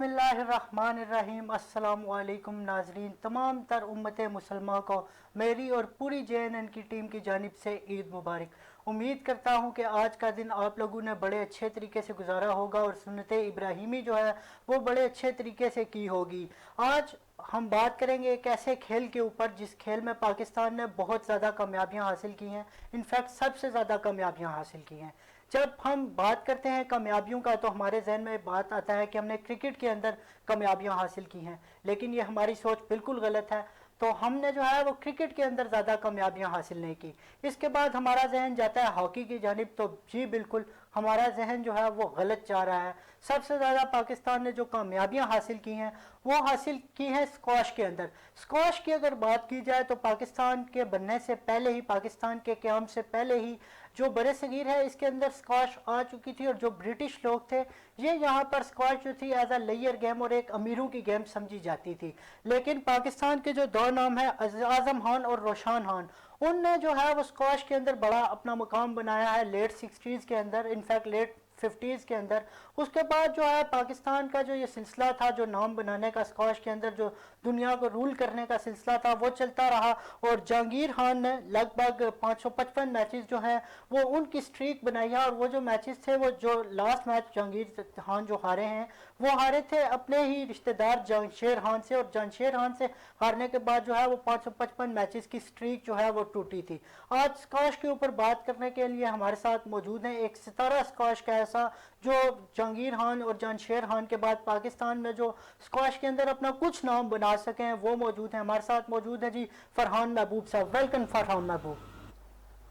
बिस्मिल्लाहिर्रहमानिर्रहीम। अस्सलामुअलैकुम नाजरीन, तमाम तर उम्मत मुसलमान को मेरी और पूरी JNN की टीम की जानिब से ईद मुबारक। उम्मीद करता हूँ कि आज का दिन आप लोगों ने बड़े अच्छे तरीके से गुजारा होगा और सुन्नत इब्राहिमी जो है वो बड़े अच्छे तरीके से की होगी। आज हम बात करेंगे एक ऐसे खेल के ऊपर जिस खेल में पाकिस्तान ने बहुत ज़्यादा कामयाबियाँ हासिल की हैं, इनफैक्ट सबसे ज़्यादा कामयाबियाँ हासिल की हैं। जब हम बात करते हैं कामयाबियों का तो हमारे जहन में बात आता है कि हमने क्रिकेट के अंदर कामयाबियां हासिल की हैं, लेकिन ये हमारी सोच बिल्कुल गलत है। तो हमने जो है वो क्रिकेट के अंदर ज़्यादा कामयाबियां हासिल नहीं की। इसके बाद हमारा जहन जाता है हॉकी की जानिब, तो जी बिल्कुल हमारा जहन जो है वो गलत जा रहा है। सबसे ज़्यादा पाकिस्तान ने जो कामयाबियां हासिल की हैं वो हासिल की हैं स्क्वाश के अंदर। स्क्वाश की अगर बात की जाए तो पाकिस्तान के बनने से पहले ही, पाकिस्तान के क़याम से पहले ही जो बड़े सगीर है इसके अंदर स्क्वाश आ चुकी थी, और जो ब्रिटिश लोग थे ये यहाँ पर स्क्वाश जो थी एज अ लेयर गेम और एक अमीरों की गेम समझी जाती थी। लेकिन पाकिस्तान के जो दो नाम है आजम खान और रोशान खान, उनने जो है वो स्क्वाश के अंदर बड़ा अपना मुकाम बनाया है लेट 60s के अंदर, इनफैक्ट लेट 50s के अंदर। उसके बाद जो है पाकिस्तान का जो ये सिलसिला था, जो नाम बनाने का स्क्वाश के अंदर, जो दुनिया को रूल करने का सिलसिला था, वो चलता रहा। और जहांगीर खान ने लगभग 555 मैचेस जो हैं वो उनकी स्ट्रीक बनाई है। और वो जो मैचेस थे, वो जो लास्ट मैच जहांगीर खान जो हारे हैं वो हारे थे अपने ही रिश्तेदार जमशेद खान से, और जमशेद खान से हारने के बाद जो है वो 555 मैचेस की स्ट्रीक जो है वो टूटी थी। आज स्क्वाश के ऊपर बात करने के लिए हमारे साथ मौजूद हैं एक सितारा स्क्वाश का ऐसा, जो जहांगीर खान और जमशेद खान के बाद पाकिस्तान में जो स्क्वाश के अंदर अपना कुछ नाम बना सके हैं, वो मौजूद हैं। हमारे साथ मौजूद है जी फरहान महबूब साहब। Welcome Farhan Mehboob.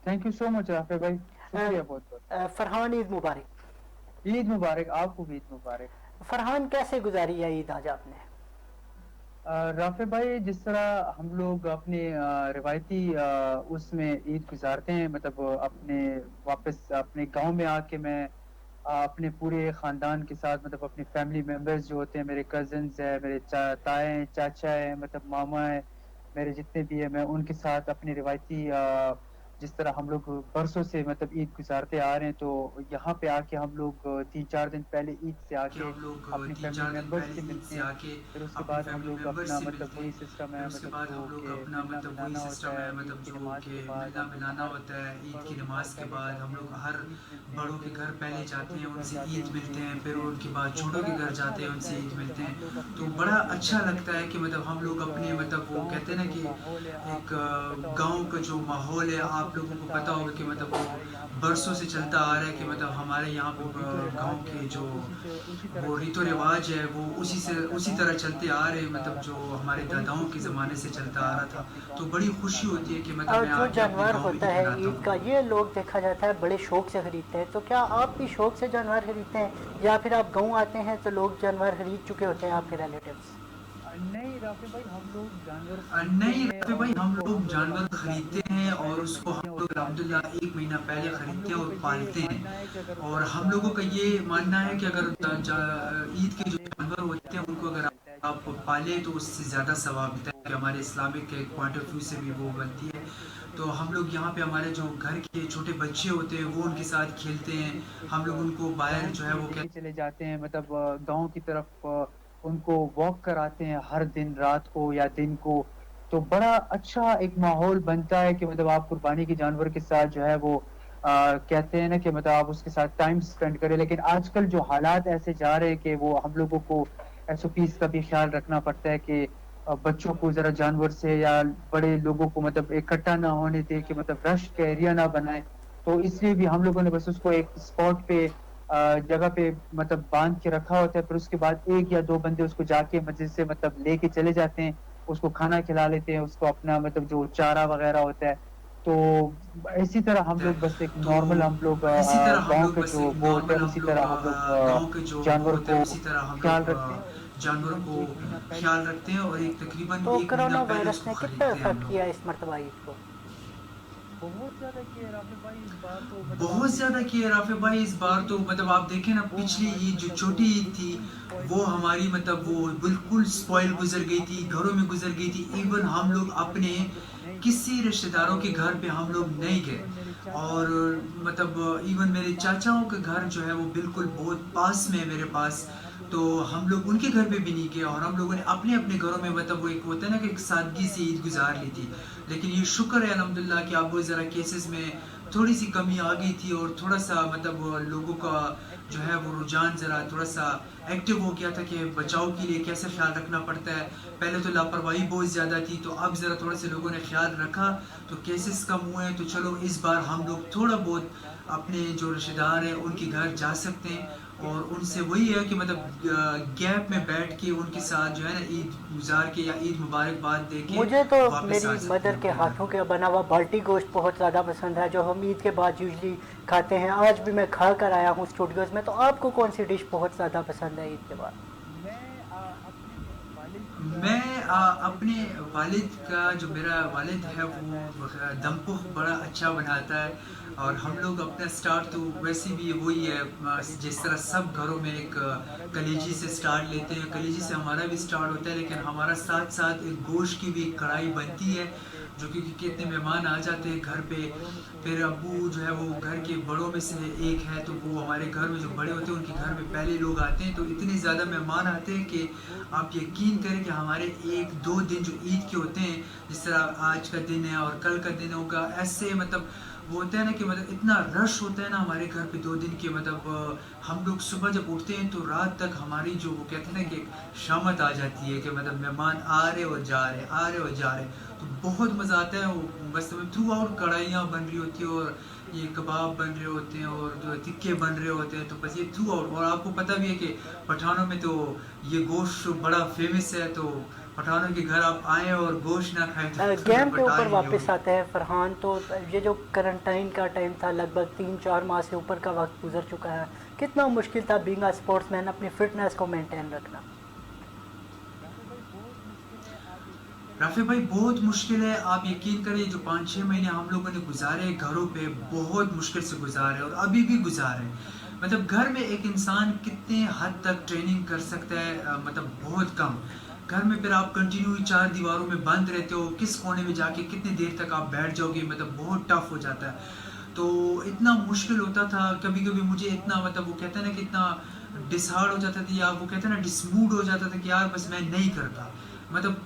Thank you so much Rafe भाई, शुक्रिया बहुत बहुत। फरहान, ईद मुबारक। ईद मुबारक, आपको भी ईद मुबारक। फरहान, कैसे गुजारी है ईद आज आपने? राफे भाई, जिस तरह हम लोग अपने रिवायती उसमें ईद गुजारते हैं, मतलब अपने वापस अपने गांव में आके मैं अपने पूरे खानदान के साथ, मतलब अपने फैमिली मेंबर्स जो होते हैं, मेरे कजन्स है, मेरे ताए हैं, चाचा है, मतलब मामा है, मेरे जितने भी है, मैं उनके साथ अपनी रिवायती जिस तरह हम लोग बरसों से मतलब ईद गुजारते आ रहे हैं, तो यहाँ पे आके हम लोग 3-4 दिन पहले ईद से कि आके हम लोग अपनी तीन फैमिली चार दिन मेंबर्स पहले से ईद मिलते से हैं। आके फिर उसके अपनी बाद हम फैमिली लोग मेम्बर्स अपना से मतलब मिलते वही हैं। सिस्टम फिर है, उसके मतलब बाद जो हम लोग कि अपना मिलना मतलब वही मिलाना होता सिस्टम है, है ईद मतलब की जो नमाज कि के बाद। मिलना हम लोग मिलाना हर होता है। ईद बड़ों की के घर नमाज के पहले बाद हम जाते हैं, लोग उनसे हर ईद मिलते हैं, बड़ों के फिर घर उसके पहले बाद जाते छोटों हैं, के घर उनसे जाते हैं, ईद उनसे मिलते ईद हैं। फिर मिलते हैं। उनके बाद तो छोटों बड़ा के घर अच्छा जाते हैं, लगता उनसे है ईद कि जब मिलते हम लोग हैं। तो अपने बड़ा मतलब अच्छा कहते हैं ना लगता कि है कि मतलब हम लोग एक अपने मतलब वो गांव कहते का हैं ना जो कि माहौल है, एक आप लोगों को पता होगा गांव कि का जो मतलब माहौल है बरसों आप से लोगों को चलता आ पता रहा है होगा कि कि मतलब मतलब वो हमारे यहाँ पे बरसों से गांव चलता आ के रहा है कि जो मतलब हमारे यहाँ पे वो रीतो गांव रिवाज है के वो जो उसी तरह वो रीतो चलते आ रहे रिवाज हैं है वो जो उसी हमारे उसी दादाओं तरह के चलते ज़माने आ से रहे हैं, चलता आ मतलब रहा जो था। हमारे तो बड़ी दादाओं के खुशी होती ज़माने है से कि मतलब चलता मैं आ रहा आके था। अपने गांव तो में बड़ी ईद खुशी मनाता होती हूँ। है कि मतलब मैं जो आके अपने जानवर गांव में होता ईद है मनाता ईद हूँ। का, ये लोग देखा जाता है बड़े शौक से खरीदते हैं, तो क्या आप भी शौक से जानवर खरीदते हैं, या फिर आप गाँव आते हैं तो लोग जानवर खरीद चुके होते हैं आपके रिलेटिव्स? नहीं राफी भाई, हम लोग जानवर खरीदते नहीं हैं रफी और भाई, हम उसको लोग हम लोग जानवर अल्हम्दुलिल्लाह खरीदते एक हैं महीना और पहले उसको खरीदते हम हैं और लोग पालते हैं। अल्हम्दुलिल्लाह एक महीना पहले और हम खरीदते हैं लोगों और का ये पालते हैं। मानना है कि अगर और हम लोगों का ये जिस मानना है कि जानवर अगर से हम लोग ईद के जो पाले तो जानवर उससे होते हैं ज़्यादा उनको सवाब अगर मिलता है, आप जैसे हम पाले तो पालते हैं उससे ज़्यादा सवाब मिलता है, तो कि हमारे इस्लामिक के तो पॉइंट ऑफ व्यू अच्छे से भी जानवर वो हैं, बनती है। छोटे छोटे तो हम बच्चे लोग होते यहाँ हैं, पे हमारे जो तो घर के छोटे बच्चे हम होते हैं लोग वो उनके साथ कहते खेलते हैं हैं। कि हम एक लोग उनको बाहर राउंड जो है पे वो लेके चले जाते हैं, मतलब गांव की तरफ उनको वॉक कराते हैं हर दिन रात को या दिन को। तो बड़ा अच्छा एक माहौल बनता है कि मतलब आप कुर्बानी के जानवर के साथ जो है वो कहते हैं ना कि मतलब आप उसके साथ टाइम स्पेंड करें। लेकिन आजकल जो हालात ऐसे जा रहे हैं कि वो हम लोगों को SOPs का भी ख्याल रखना पड़ता है कि बच्चों को जरा जानवर से या बड़े लोगों को मतलब इकट्ठा ना होने दे, कि मतलब रश का एरिया ना बनाए। तो इसलिए भी हम लोगों ने बस उसको एक स्पॉट पे जगह पे मतलब बांध के रखा होता है। फिर उसके बाद एक या दो बंदे उसको जाके मस्जिद से मतलब लेके चले जाते हैं, उसको खाना खिला लेते हैं, उसको अपना मतलब जो चारा वगैरह होता है। तो इसी तरह हम है। लोग बस एक तो नॉर्मल हम लोग इसी तरह हम गांव लोग के बस जो एक वो होता नॉर्मल है हम उसी लोग तरह हम लोग गांव के जो वो जानवर होते हैं को उसी तरह हम ख्याल लोग रखते हैं। और जानवर तकरीबन को एक महीना पहले ख्याल उसको रखते हैं, और एक खरीदते हैं। तकरीबन तो एक महीना कोरोना पहले वायरस उसको ने कितना खरीदते हैं हम इफेक्ट लोग। किया इस मरतबा ईद को? बहुत ज्यादा किया राफे भाई इस बार, तो मतलब आप बहुत ज़्यादा देखें किए राफे भाई इस बार, छोटी तो ईद मतलब थी आप देखें ना, वो पिछली हमारी ईद जो मतलब छोटी ईद थी बिल्कुल स्पॉइल वो गुजरी। हमारी मतलब वो वो बिल्कुल बिल्कुल क्योंकि स्पॉइल हम गुजर गई थी, अपने घरों में गुजर गई थी। अपने इवन हम रिश्तेदारों लोग के घर अपने पे हम लोग नहीं गए। किसी रिश्तेदारों के और घर पे हम लोग मतलब नहीं गए। इवन मेरे चाचा और जो हैं वो मतलब इवन मेरे पाकिस्तान चाचाओं में के रहते घर हैं, जो है वो तो बिल्कुल बहुत हम लोग पास उनसे में है मिलने मेरे के लिए पास। गए। हम तो हम लोग उनके घर पे भी नहीं गए और हम लोगों ने अपने अपने घरों में मतलब वो एक होता है ना कि एक सादगी से ईद गुजार ली थी। लेकिन ये शुक्र है अल्हम्दुलिल्लाह कि अब वो ज़रा केसेस में थोड़ी सी कमी आ गई थी और थोड़ा सा मतलब वो लोगों का जो है वो रुझान ज़रा थोड़ा सा एक्टिव हो गया था कि बचाव के लिए कैसे ख्याल रखना पड़ता है। पहले तो लापरवाही बहुत ज़्यादा थी, तो अब ज़रा थोड़ा से लोगों ने ख्याल रखा तो केसेस कम हुए हैं। तो चलो इस बार हम लोग थोड़ा बहुत अपने जो रिश्तेदार हैं उनके घर जा सकते हैं और उनसे वही है कि मतलब गैप में बैठ के उनके साथ जो है ना ईद गुजार के या ईद मुबारकबाद दे के मुझे तो वापस मेरी आ सकते मदर हैं के अपने हाथों घर। के बना हुआ बाल्टी गोश्त बहुत ज़्यादा पसंद है, जो हम ईद के बाद यूजली खाते हैं। आज भी मैं खा कर आया हूँ स्टूडियोज़ में। तो आपको कौन सी डिश बहुत ज़्यादा पसंद है ईद के बाद? मैं अपने वालिद का मैं अपने वालिद का जो मेरा वालिद है वो दमपुख बड़ा अच्छा बनाता है और हम लोग अपना स्टार्ट तो वैसे भी वही है जिस तरह सब घरों में एक कलेजी से स्टार्ट लेते हैं, कलेजी से हमारा भी स्टार्ट होता है, लेकिन हमारा साथ साथ एक गोश्त की भी एक कढ़ाई बनती है जो क्योंकि कितने मेहमान आ जाते हैं घर पे। फिर अबू जो है वो घर के बड़ों में से एक है, तो वो हमारे घर में जो बड़े होते हैं उनके घर में पहले लोग आते हैं, तो इतने ज़्यादा मेहमान आते हैं कि आप यकीन करें कि हमारे एक दो दिन जो ईद के होते हैं, जिस तरह आज का दिन है और कल का दिन होगा, ऐसे मतलब वो होता है ना कि मतलब इतना रश होता है ना हमारे घर पे 2 दिन के मतलब हम लोग सुबह जब उठते हैं तो रात तक हमारी जो वो कहते हैं ना कि एक शामत आ जाती है कि मतलब मेहमान आ रहे और जा रहे, आ रहे और जा रहे। तो बहुत मज़ा आता है वो, बस थ्रू आउट कढ़ाइयाँ बन रही होती है और ये कबाब बन रहे होते हैं और जो टिक्के बन रहे होते हैं, तो बस ये थ्रू आउट। और आपको पता भी है कि पठानों में तो ये गोश्त बड़ा फेमस है, तो पठानों के घर आप आए और गोश्त ना खाएं तो गेम के पटा ऊपर ही नहीं वापस होगी। आते हैं फरहान। तो ये जो करंटाइन का टाइम था, लगभग 3-4 माह से ऊपर का वक्त गुजर चुका है, कितना मुश्किल था बीइंग अ स्पोर्ट्समैन अपनी फिटनेस को मेंटेन रखना? राफे भाई बहुत मुश्किल है, आप यकीन करें राफी भाई कि बहुत मुश्किल है, आप यकीन करें जो 5-6 महीने हम लोगों ने गुजारे घरों पे बहुत मुश्किल से गुजारे और अभी भी गुजारे। मतलब घर में एक इंसान कितने हद तक ट्रेनिंग कर सकता है, मतलब बहुत कम। घर में फिर आप कंटिन्यू 4 दीवारों में बंद रहते हो, किस कोने में जाके कितनी देर तक आप बैठ जाओगे, मतलब बहुत टफ हो जाता है। तो इतना मुश्किल होता था, कभी कभी मुझे इतना मतलब वो कहते हैं ना कि इतना डिसहार्ड हो जाता था या वो कहते हैं ना डिसमूड हो जाता था कि यार बस मैं नहीं करता। मतलब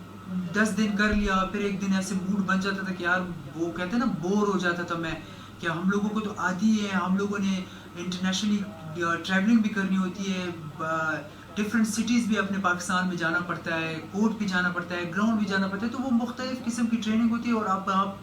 10 दिन कर लिया, फिर एक दिन ऐसे मूड बन जाता था कि यार वो कहते हैं ना बोर हो जाता था मैं कि हम लोगों को तो आती है, हम लोगों ने इंटरनेशनली ट्रैवलिंग भी करनी होती है, डिफरेंट सिटीज़ भी अपने पाकिस्तान में जाना पड़ता है, कोर्ट भी जाना पड़ता है, ग्राउंड भी जाना पड़ता है, तो वो मुख्तलिफ किस्म की ट्रेनिंग होती है और अब आप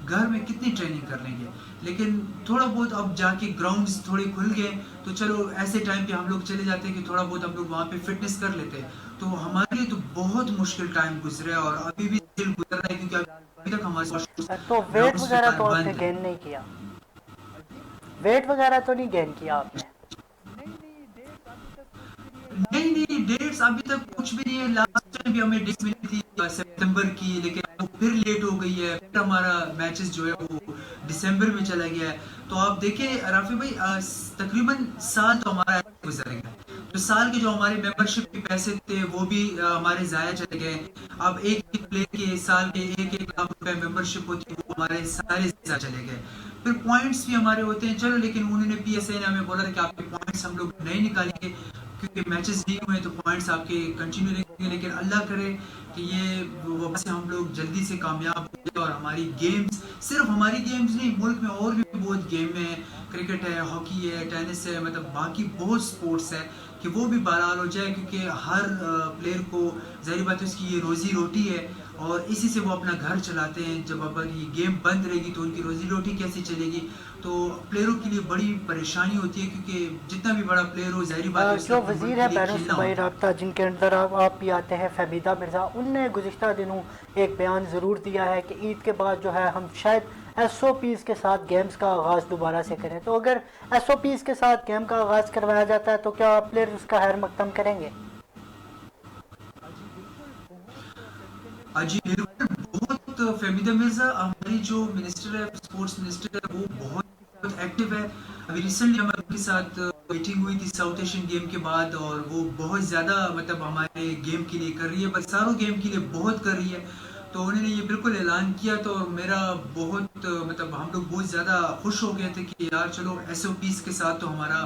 घर में कितनी ट्रेनिंग कर लेंगे। लेकिन थोड़ा बहुत अब जाके ग्राउंड्स थोड़े खुल गए तो चलो ऐसे टाइम पे हम लोग चले जाते हैं कि थोड़ा बहुत हम लोग वहाँ पे फिटनेस कर लेते हैं। तो हमारे लिए तो बहुत मुश्किल टाइम गुजरा है और अभी भी स्टिल गुजर रहा है क्योंकि फिलहाल अभी बंद तक है। हमारे तो वेट ग्राउंड्स वगैरह तो फिलहाल आपने बंद है। गेन नहीं किया? जी, वेट वगैरह तो नहीं गेन किया आपने? नहीं नहीं, डेट्स अभी तक कुछ भी नहीं है। नहीं लास्ट नहीं, डेट जो डेट्स मिली अभी थी तक कुछ भी नहीं है। अभी लास्ट टाइम भी हमें डेट्स मिली थी मिली है सितंबर की, लेकिन वो मैचेस फिर लेट हो गई है, फिर सितंबर हमारा की। मैचेस जो है तो अब वो देखिए दिसंबर में चला गया है। तो आप देखें राफी भाई तकरीबन साल तो हमारा ऐसे मेंबरशिप गुजर के गया। पैसे तो वो साल भी के जो हमारे जाया मेंबरशिप चले के गए। पैसे थे वो भी हमारे ज़ाया चले गए। एक एक अब साल की एक एक प्लेयर मेंबरशिप के होती साल थी के वो एक भी एक चली लाख गई। रुपए मेंबरशिप होती है, तो वो अब हमारे सारे हमारे ज़ाया चले गए। फिर पॉइंट्स भी हमारे होते हैं, चलो लेकिन उन्होंने पीएसए ने हमें बोला था कि आपके पॉइंट्स हम लोग नहीं निकालेंगे क्योंकि मैचेस नहीं हुए, तो पॉइंट्स आपके कंटिन्यू रहेंगे। लेकिन अल्लाह करे कि ये वबा से हम लोग जल्दी से कामयाब हो जाए और हमारी गेम्स, सिर्फ हमारी गेम्स नहीं, मुल्क में और भी बहुत गेम है, क्रिकेट है, हॉकी है, टेनिस है, मतलब बाकी बहुत स्पोर्ट्स है, कि वो भी बहाल हो जाए क्योंकि हर प्लेयर को ज़ाहिर बात है उसकी ये रोज़ी रोटी है और इसी से वो अपना घर चलाते हैं। जब अगर ये गेम बंद रहेगी तो उनकी रोज़ी रोटी कैसे चलेगी? तो प्लेयरों के लिए बड़ी परेशानी होती है क्योंकि जितना भी बड़ा प्लेयर हो ज़ाहिर बात है उसे जो अपने मुल्क वज़ीर के है लिए बैरून खेलना सूबाई होता है। राब्ता, जिनके अंदर आप भी आते हैं, फहमीदा मिर्ज़ा, उनने गुज़िश्ता दिनों एक बयान ज़रूर दिया है कि ईद के बाद जो है हम शायद एसओपीज़ के साथ गेम्स का आगाज़ दोबारा से करें। तो अगर एसओपीज़ के साथ गेम का आगाज़ करवाया जाता है तो क्या प्लेयर उसका खैर मकदम करेंगे? जी बिल्कुल, बहुत फहमीदा मिर्जा जी हमारी बिल्कुल, जो बहुत फहमीदा मिर्ज़ा हमारी जो मिनिस्टर है, स्पोर्ट्स मिनिस्टर है, वो उनके साथ बहुत एक्टिव है। अभी रिसेंटली हमारे उनके साथ मीटिंग हुई थी साउथ एशियन गेम के बाद और वो बहुत ज़्यादा मतलब हमारे गेम के लिए कर रही है, बस सारों गेम के लिए बहुत कर रही है। तो उन्होंने ये बिल्कुल ऐलान किया तो मेरा बहुत मतलब हम लोग बहुत ज़्यादा खुश हो गए थे कि यार चलो एसओपीज़ के साथ तो हमारा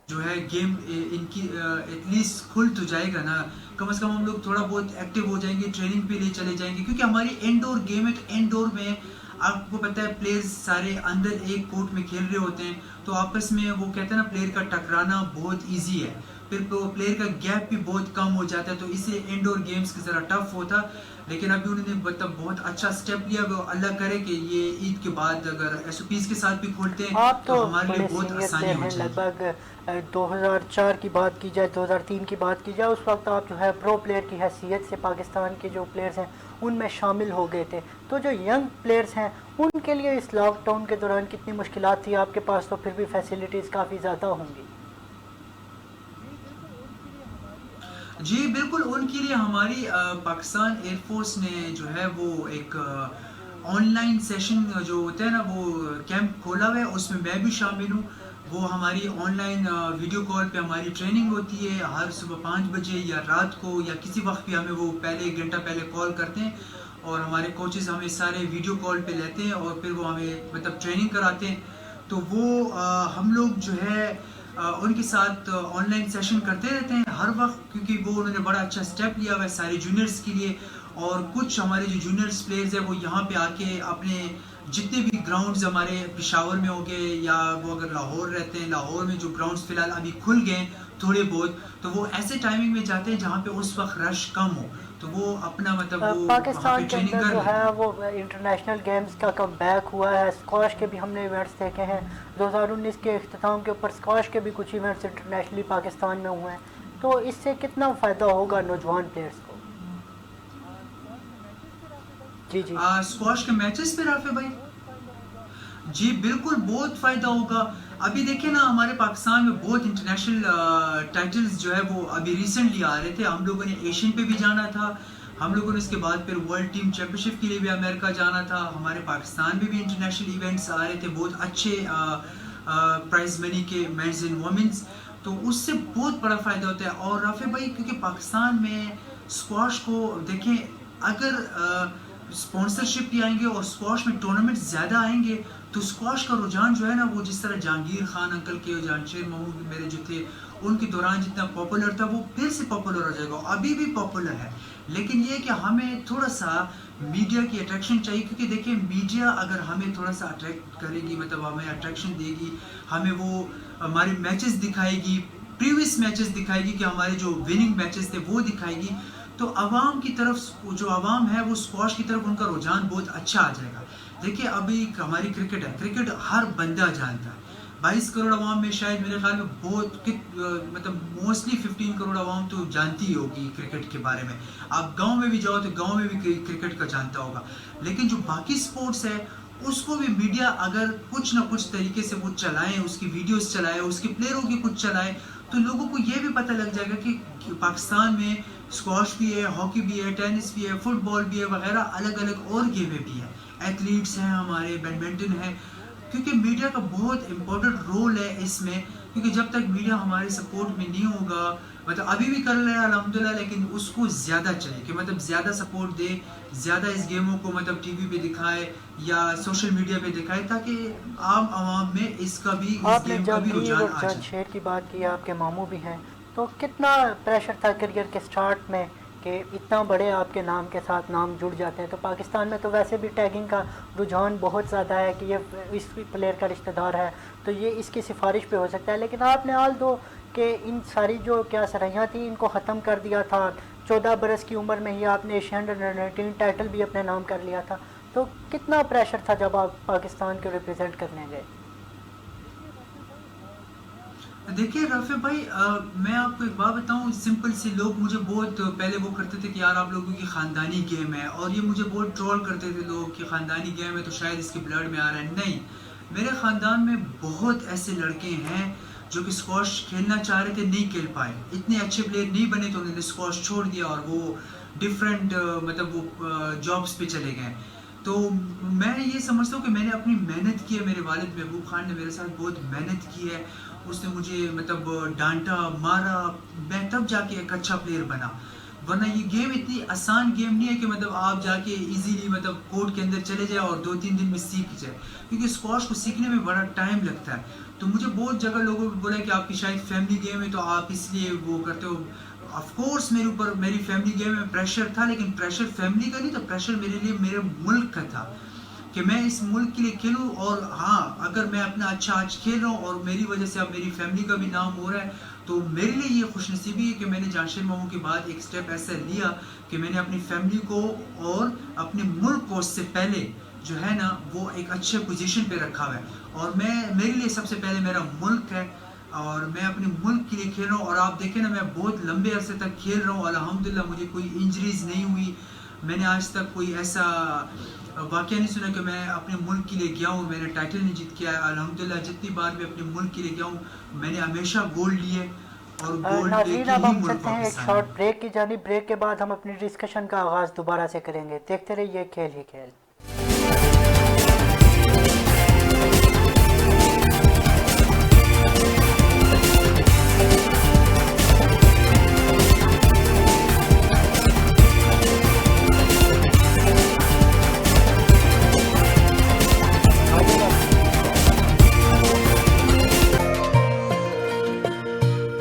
जो है गेम इनकी एटलीस्ट खुल तो जाएगा ना, कम से कम हम लोग थोड़ा बहुत एक्टिव हो जाएंगे, ट्रेनिंग पे लिए चले जाएंगे, क्योंकि हमारी इंडोर गेम है, तो इंडोर में आपको पता है प्लेयर्स सारे अंदर एक कोर्ट में खेल रहे होते हैं, तो आपस में वो कहते हैं ना प्लेयर का टकराना बहुत ईजी है, फिर तो प्लेयर का गैप भी बहुत कम हो जाता है, तो इसलिए इंडोर गेम्स की ज़रा टफ होता। लेकिन अभी उन्होंने मतलब बहुत अच्छा स्टेप लिया, वो अल्लाह करे कि ये ईद के बाद अगर एसओपीज के साथ भी खोलते हैं आप तो तो हमारे लिए बड़े बहुत सीनियर आसानी प्लेयर हो हैं, जाएगी। लगभग 2004 की बात की जाए, 2003 की बात की जाए, उस वक्त आप जो है प्रो प्लेयर की हैसियत से पाकिस्तान के जो प्लेयर्स हैं उनमें शामिल हो गए थे। तो जो यंग प्लेयर्स हैं उनके लिए इस लॉकडाउन के दौरान कितनी मुश्किलात थी? आपके पास तो फिर भी फैसिलिटीज़ काफ़ी ज़्यादा होंगी। जी बिल्कुल, उनके लिए हमारी पाकिस्तान एयरफोर्स ने जो है वो एक ऑनलाइन सेशन जो होता है ना वो कैंप खोला हुआ है, उसमें मैं भी शामिल हूँ। वो हमारी ऑनलाइन वीडियो कॉल पे हमारी ट्रेनिंग होती है, हर सुबह 5 बजे या रात को या किसी वक्त भी हमें वो पहले 1 घंटा पहले कॉल करते हैं, और हमारे कोचेस हमें सारे वीडियो कॉल पे लेते हैं और फिर वो हमें मतलब ट्रेनिंग कराते हैं। तो वो हम लोग जो है उनके साथ ऑनलाइन सेशन करते रहते हैं हर वक्त, क्योंकि वो उन्होंने बड़ा अच्छा स्टेप लिया हुआ है सारे जूनियर्स के लिए। और कुछ हमारे जो जूनियर्स प्लेयर्स हैं वो यहाँ पे आके अपने जितने भी ग्राउंड्स हमारे पेशावर में हो गए, या वो अगर लाहौर रहते हैं, लाहौर में जो ग्राउंड्स फिलहाल अभी खुल गए थोड़े बहुत, तो वो ऐसे टाइमिंग में जाते हैं जहाँ पे उस वक्त रश कम हो, तो वो अपना मतलब वो वहाँ पे पाकिस्तान के ट्रेनिंग अंदर कर जो लेते है हैं। वो इंटरनेशनल गेम्स का कम बैक हुआ है, स्क्वाश के भी हमने इवेंट्स देखे हैं। 2019 के अख्ताम के ऊपर स्क्वाश के भी कुछ इवेंट्स इंटरनेशनली पाकिस्तान में हुए हैं। तो इससे कितना फ़ायदा होगा नौजवान प्लेयर्स को? जी जी। स्क्वाश के मैचेस पे राफे भाई, जी बिल्कुल बहुत फायदा होगा। अभी देखिए ना हमारे पाकिस्तान में बहुत इंटरनेशनल टाइटल्स जो है वो अभी रिसेंटली आ रहे थे, हम लोगों ने एशियन पे भी जाना था, हम लोगों ने इसके बाद फिर वर्ल्ड टीम चैंपियनशिप के लिए भी अमेरिका जाना था, हमारे पाकिस्तान में भी इंटरनेशनल इवेंट्स आ रहे थे बहुत अच्छे प्राइज मनी के, मेंस एंड वुमेन्स, तो उससे बहुत बड़ा फायदा होता है। और राफे भाई क्योंकि पाकिस्तान में स्क्वाश को देखें, अगर स्पॉन्सरशिप भी आएंगे और स्क्वाश में टूर्नामेंट ज़्यादा आएंगे, तो स्क्वाश का रुझान जो है ना वो जिस तरह जहांगीर खान अंकल के और जानशेर महमूद मेरे जो थे उनके दौरान जितना पॉपुलर था वो फिर से पॉपुलर हो जाएगा, अभी भी पॉपुलर है। लेकिन ये कि हमें थोड़ा सा मीडिया की अट्रैक्शन चाहिए, क्योंकि देखिए मीडिया अगर हमें थोड़ा सा अट्रैक्ट करेगी, मतलब हमें अट्रैक्शन देगी, हमें वो हमारे मैचेस दिखाएगी, प्रीवियस मैचेस दिखाएगी, कि हमारे जो विनिंग मैचेस थे वो दिखाएगी, तो आवाम की तरफ जो आवाम है वो स्क्वाश की तरफ उनका रुझान बहुत अच्छा आ जाएगा। देखिए अभी हमारी क्रिकेट है, क्रिकेट हर बंदा जानता है, 22 करोड़ आवाम में शायद मेरे ख्याल में बहुत मतलब मोस्टली 15 करोड़ आवाम तो जानती ही होगी क्रिकेट के बारे में। आप गांव में भी जाओ तो गांव में भी क्रिकेट का जानता होगा। लेकिन जो बाकी स्पोर्ट्स है उसको भी मीडिया अगर कुछ ना कुछ तरीके से वो चलाएं, उसकी वीडियोस चलाए, उसके प्लेयरों की कुछ चलाए, तो लोगों को ये भी पता लग जाएगा कि पाकिस्तान में स्क्वाश भी है, हॉकी भी है, टेनिस भी है, फुटबॉल भी है, वगैरह अलग अलग और गेमें भी हैं, एथलीट्स हैं हमारे, बैडमिंटन है। क्योंकि मीडिया का बहुत इंपॉर्टेंट रोल है इसमें, क्योंकि जब तक मीडिया हमारे सपोर्ट में नहीं होगा, मतलब अभी भी कर रहे हैं अल्हम्दुलिल्लाह, लेकिन उसको ज़्यादा चाहिए कि मतलब ज़्यादा सपोर्ट दे, ज़्यादा इस गेमों को मतलब टीवी पे दिखाए या सोशल मीडिया पे दिखाए, ताकि आम आवाम में इसका भी, इस आपने गेम का भी जहांगीर रुझान और आ जाए। जामशेद की बात की, आपके मामू भी हैं, तो कितना प्रेशर था करियर के स्टार्ट में कि इतना बड़े आपके नाम के साथ नाम जुड़ जाते हैं? तो पाकिस्तान में तो वैसे भी टैगिंग का रुझान बहुत ज़्यादा है कि ये इस प्लेयर का रिश्तेदार है तो ये इसकी सिफारिश पे हो सकता है, लेकिन आपने हाल दो कि इन सारी जो क्या सरहियाँ थी इनको ख़त्म कर दिया था, 14 बरस की उम्र में ही आपने एशियन अंडर-19 टाइटल भी अपने नाम कर लिया था। तो कितना प्रेशर था जब आप पाकिस्तान को रिप्रेजेंट करने गए? देखिए राफे भाई, मैं आपको एक बात बताऊं, सिंपल सी, लोग मुझे बहुत पहले वो करते थे कि यार आप लोगों की ख़ानदानी गेम है, और ये मुझे बहुत ट्रोल करते थे लोग कि ख़ानदानी गेम है तो शायद इसके ब्लड में आ रहा है। नहीं, मेरे ख़ानदान में बहुत ऐसे लड़के हैं जो कि स्क्वाश खेलना चाह रहे थे, नहीं खेल पाए, इतने अच्छे प्लेयर नहीं बने, तो उन्होंने स्क्वाश छोड़ दिया और वो डिफरेंट मतलब वो जॉब्स पे चले गए। तो मैं ये समझता हूँ कि मैंने अपनी मेहनत की है, मेरे वालिद महबूब खान ने मेरे साथ बहुत मेहनत की है, उसने मुझे मतलब डांटा मारा, मैं तब जाके एक अच्छा प्लेयर बना। वरना ये गेम इतनी आसान गेम नहीं है कि मतलब आप जाके इजीली मतलब कोर्ट के अंदर चले जाए और 2-3 दिन में सीख जाए, क्योंकि स्क्वाश को सीखने में बड़ा टाइम लगता है। तो मुझे बहुत जगह लोगों ने बोला कि आपकी शायद फैमिली गेम है तो आप इसलिए वो करते हो। ऑफ कोर्स मेरे ऊपर मेरी फैमिली गेम में प्रेशर था, लेकिन प्रेशर फैमिली का नहीं था, प्रेशर मेरे लिए मेरे मुल्क का था कि मैं इस मुल्क के लिए खेलूं। और हाँ, अगर मैं अपना अच्छा आज खेल रहा हूँ और मेरी वजह से अब मेरी फैमिली का भी नाम हो रहा है, तो मेरे लिए ये खुशनसीबी है कि मैंने जामशेद मामू के बाद एक स्टेप ऐसा लिया कि मैंने अपनी फैमिली को और अपने मुल्क को उससे पहले जो है ना वो एक अच्छे पोजीशन पे रखा हुआ है। और मेरे लिए सबसे पहले मेरा मुल्क है और मैं अपने मुल्क के लिए खेल रहा हूँ। और आप देखें ना, मैं बहुत लंबे अरसे तक खेल रहा हूँ, अल्हम्दुलिल्लाह मुझे कोई इंजरीज नहीं हुई। मैंने आज तक कोई ऐसा वाकया नहीं सुना कि मैं अपने मुल्क के लिए गया हूँ मैंने टाइटल नहीं जीत किया है। अल्हम्दुलिल्लाह जितनी बार मैं अपने मुल्क के लिए गया हूँ मैंने हमेशा गोल्ड लिए और गोल्ड नाज़रीन, लेके अब ही हम मुल्क चलते हैं वापस एक आए शॉर्ट हैं। ब्रेक की जानी। ब्रेक के बाद हम अपनी डिस्कशन का आगाज़ दोबारा से करेंगे। देखते रहिए खेल ही खेल।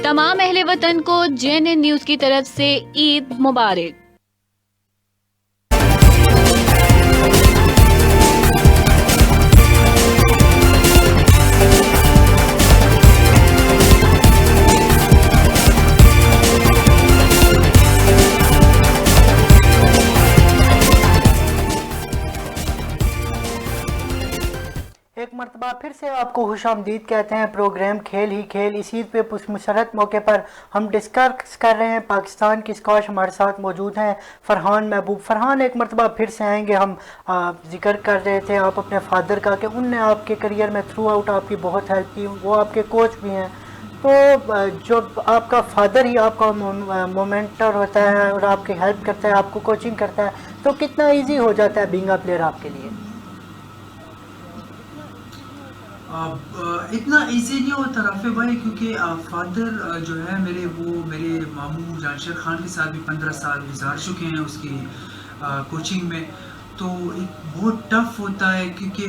तमाम अहले वतन को JNN न्यूज की तरफ से ईद मुबारक। एक मरतबा फिर से आपको खुशामदीद कहते हैं प्रोग्राम खेल ही खेल। इस ईद पे मुसरत मौके पर हम डिस्कस कर रहे हैं पाकिस्तान की स्क्वाश। हमारे साथ मौजूद हैं फ़रहान महबूब। फ़रहान, एक मरतबा फिर से आएंगे। हम जिक्र कर रहे थे आप अपने फादर का कि उनने आपके करियर में थ्रू आउट आपकी बहुत हेल्प की, वो आपके कोच भी हैं। तो जो आपका फादर ही आपका मोमेंटर होता है और आपकी हेल्प करता है, आपको कोचिंग करता है, तो कितना ईजी हो जाता है बीइंग अ प्लेयर आपके लिए? इतना इजी नहीं होता राफे भाई, क्योंकि फादर जो है मेरे, वो मेरे मामू जानशर खान के साथ भी 15 साल गुजार चुके हैं उसकी कोचिंग में। तो एक बहुत टफ होता है, क्योंकि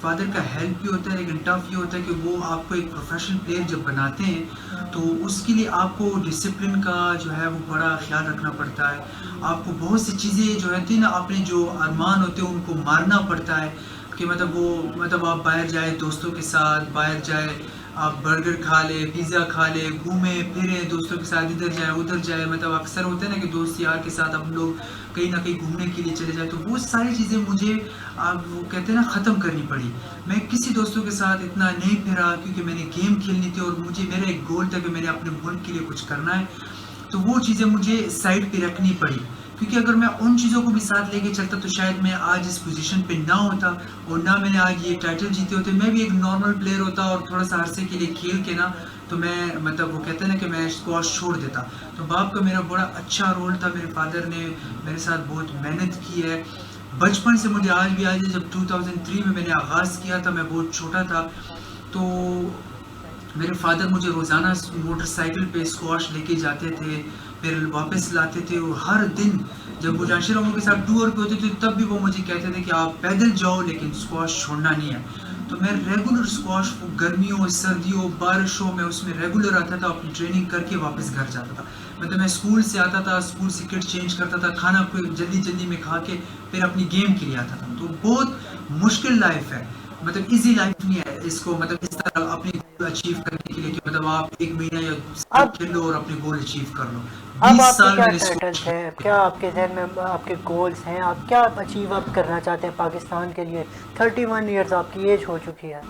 फादर का हेल्प भी होता है, लेकिन टफ ये होता है कि वो आपको एक प्रोफेशनल प्लेयर जब बनाते हैं तो उसके लिए आपको डिसिप्लिन का जो है वो बड़ा ख्याल रखना पड़ता है। आपको बहुत सी चीज़ें जो है थी ना, अपने जो अरमान होते हैं उनको मारना पड़ता है कि मतलब आप बाहर जाए दोस्तों के साथ, बाहर जाए आप बर्गर खा ले, पिज़्ज़ा खा ले, घूमे फिरे दोस्तों के साथ, इधर जाए उधर जाए। मतलब अक्सर होता है ना कि दोस्त यार के साथ हम लोग कहीं ना कहीं घूमने के लिए चले जाए, तो वो सारी चीज़ें मुझे आप वो कहते हैं ना ख़त्म करनी पड़ी। मैं किसी दोस्तों के साथ इतना नहीं फिरा, क्योंकि मैंने गेम खेलनी थी और मुझे मेरा एक गोल था कि मैंने अपने मुल्क के लिए कुछ करना है। तो वो चीज़ें मुझे साइड पे रखनी पड़ी, क्योंकि अगर मैं उन चीज़ों को भी साथ लेके चलता तो शायद मैं आज इस पोजीशन पे ना होता और ना मैंने आज ये टाइटल जीते होते। मैं भी एक नॉर्मल प्लेयर होता और थोड़ा सा अरसे के लिए खेल के ना, तो मैं मतलब वो कहते हैं ना कि मैं स्क्वाश छोड़ देता। तो बाप का मेरा बड़ा अच्छा रोल था, मेरे फादर ने मेरे साथ बहुत मेहनत की है बचपन से। मुझे आज भी याद है जब 2003 में मैंने आगाज़ किया था, मैं बहुत छोटा था, तो मेरे फादर मुझे रोज़ाना मोटरसाइकिल पे स्क्वाश लेके जाते थे, फिर वापस लाते थे। और हर दिन जब वो जानशर के साथ टूर पे होते थे तब भी वो मुझे कहते थे कि आप पैदल जाओ लेकिन स्क्वाश छोड़ना नहीं है। तो मैं रेगुलर स्क्वाश गर्मियों सर्दियों बारिशों में उसमें रेगुलर आता था, अपनी ट्रेनिंग करके वापस घर जाता था। मतलब मैं स्कूल से आता था, स्कूल से किट चेंज करता था, खाना को जल्दी जल्दी में खा के फिर अपनी गेम के लिए आता था। तो बहुत मुश्किल लाइफ है, मतलब इजी लाइफ नहीं है इसको मतलब इस तरह अपने गोल अचीव करने के लिए कि मतलब आप 1 महीना या साल अब खेल लो और अपने गोल अचीव कर लो। अब 20 आपके साल क्या मैंने टाइटल्स हैं, क्या आपके जहन में आपके गोल्स हैं, आप क्या अचीव अप करना चाहते हैं पाकिस्तान के लिए? 31 ईयर्स आपकी एज हो चुकी है।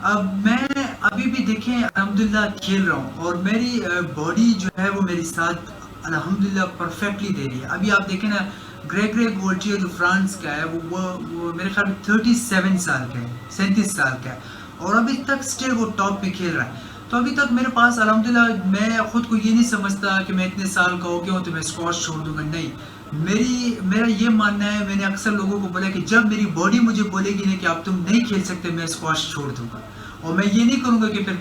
अब मैं अभी भी देखें अल्हम्दुलिल्लाह खेल रहा हूँ और मेरी बॉडी जो है वो मेरे साथ अल्हम्दुलिल्लाह परफेक्टली दे रही है। अभी आप देखें ना, ग्रेगरे गोल्टियर जो फ्रांस का है वो मेरे ख्याल में 37 साल का है, 37 साल का है और अभी तक स्टिल वो टॉप पे खेल रहा है। तो अभी तक मेरे पास अल्हम्दुलिल्लाह, मैं खुद को ये नहीं समझता कि मैं इतने साल का हो गया हूँ तो मैं स्क्वाश छोड़ दूंगा, नहीं। मेरा ये मानना है, मैंने अक्सर लोगों को बोला कि जब मेरी बॉडी मुझे बोलेगी ना कि अब तुम नहीं खेल सकते, मैं स्क्वाश छोड़ दूंगा। और मैं ये नहीं करूँगा कि फिर